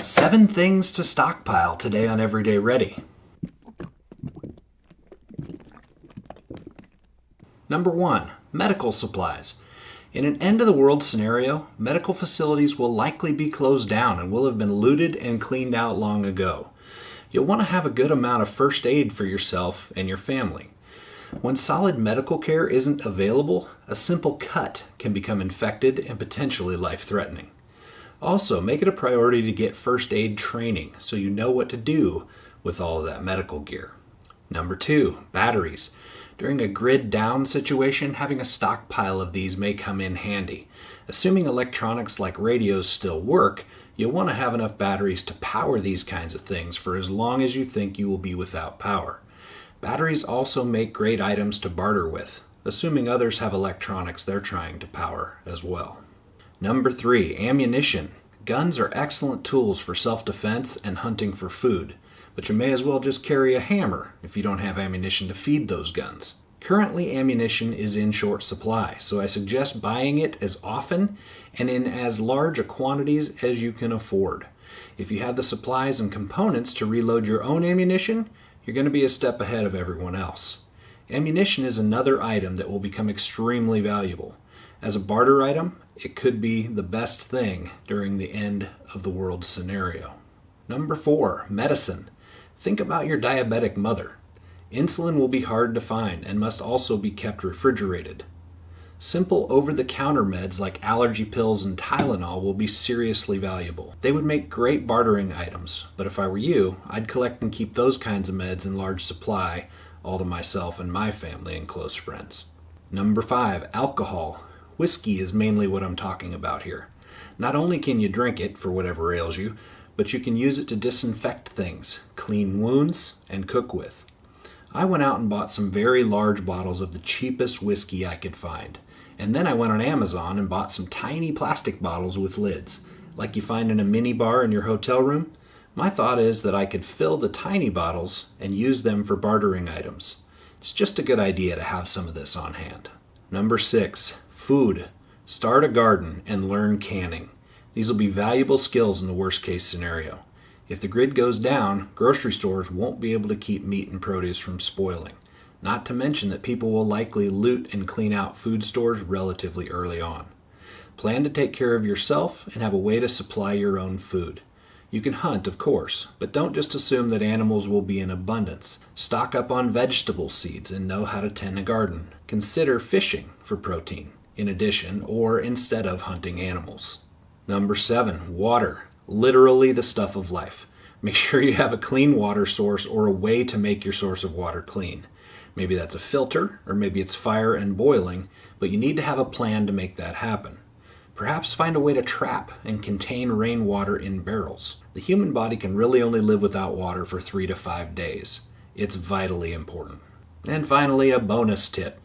7 things to stockpile today on Everyday Ready. Number 1, medical supplies. In an end-of-the-world scenario, medical facilities will likely be closed down and will have been looted and cleaned out long ago. You'll want to have a good amount of first aid for yourself and your family. When solid medical care isn't available, a simple cut can become infected and potentially life-threatening. Also, make it a priority to get first aid training so you know what to do with all of that medical gear. Number 2, batteries. During a grid down situation, having a stockpile of these may come in handy. Assuming electronics like radios still work, you'll want to have enough batteries to power these kinds of things for as long as you think you will be without power. Batteries also make great items to barter with, assuming others have electronics they're trying to power as well. Number 3, ammunition. Guns are excellent tools for self-defense and hunting for food, but you may as well just carry a hammer if you don't have ammunition to feed those guns. Currently, ammunition is in short supply, so I suggest buying it as often and in as large a quantities as you can afford. If you have the supplies and components to reload your own ammunition, you're going to be a step ahead of everyone else. Ammunition is another item that will become extremely valuable. As a barter item, it could be the best thing during the end of the world scenario. Number 4, medicine. Think about your diabetic mother. Insulin will be hard to find and must also be kept refrigerated. Simple over-the-counter meds like allergy pills and Tylenol will be seriously valuable. They would make great bartering items, but if I were you, I'd collect and keep those kinds of meds in large supply, all to myself and my family and close friends. Number 5, alcohol. Whiskey is mainly what I'm talking about here. Not only can you drink it for whatever ails you, but you can use it to disinfect things, clean wounds, and cook with. I went out and bought some very large bottles of the cheapest whiskey I could find, and then I went on Amazon and bought some tiny plastic bottles with lids, like you find in a mini bar in your hotel room. My thought is that I could fill the tiny bottles and use them for bartering items. It's just a good idea to have some of this on hand. Number 6, food. Start a garden and learn canning. These will be valuable skills in the worst case scenario. If the grid goes down, grocery stores won't be able to keep meat and produce from spoiling. Not to mention that people will likely loot and clean out food stores relatively early on. Plan to take care of yourself and have a way to supply your own food. You can hunt, of course, but don't just assume that animals will be in abundance. Stock up on vegetable seeds and know how to tend a garden. Consider fishing for protein, in addition or instead of hunting animals. Number 7, water. Literally the stuff of life. Make sure you have a clean water source or a way to make your source of water clean. Maybe that's a filter, or maybe it's fire and boiling, but you need to have a plan to make that happen. Perhaps find a way to trap and contain rainwater in barrels. The human body can really only live without water for 3 to 5 days. It's vitally important. And finally, a bonus tip: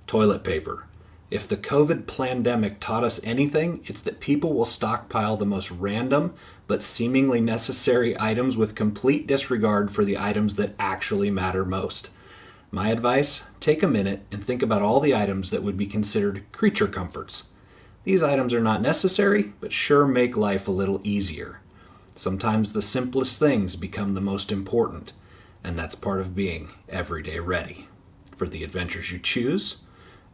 toilet paper. If the COVID pandemic taught us anything, it's that people will stockpile the most random but seemingly necessary items with complete disregard for the items that actually matter most. My advice: take a minute and think about all the items that would be considered creature comforts. These items are not necessary, but sure make life a little easier. Sometimes the simplest things become the most important, and that's part of being everyday ready for the adventures you choose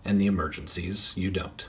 and the emergencies you don't.